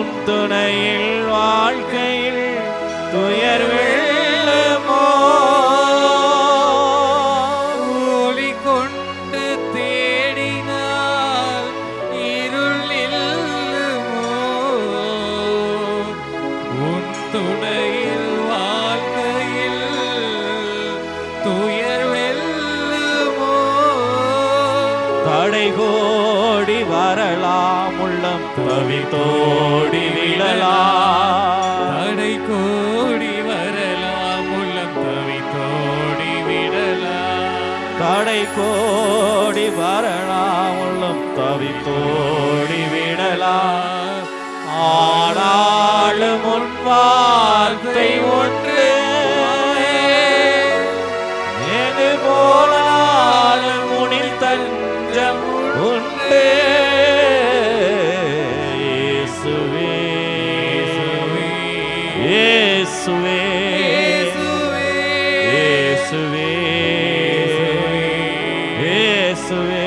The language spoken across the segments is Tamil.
உன் துணையில் வாழ்க்கையில் துயர் வெள்ளமோ ஒளி கொண்டு தேடினால் இருள் இல்லமோ உன் துணையில் வாழ்க்கையில் துயர் வெள்ளமோ தடை கோடி வரலாம் உள்ளம் தவித்தோடி விழலாம் தடை கோடி வரலாம் உள்ளம் தவித்தோடி விடலாம் தடை கோடி வரலாம் உள்ளம் தவித்தோடி விடலாம் ஆனாலும் உன் வார்த்தை ஒன்று எது போனாலும் உனில் தஞ்சம் உண்டு இயேசுவே இயேசுவே இயேசுவே இயேசுவே இயேசுவே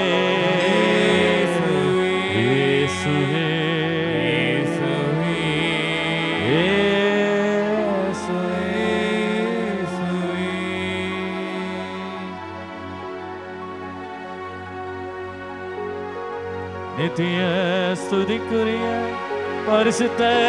நித்திய ஸ்துதிக்குரிய பரிசுத்த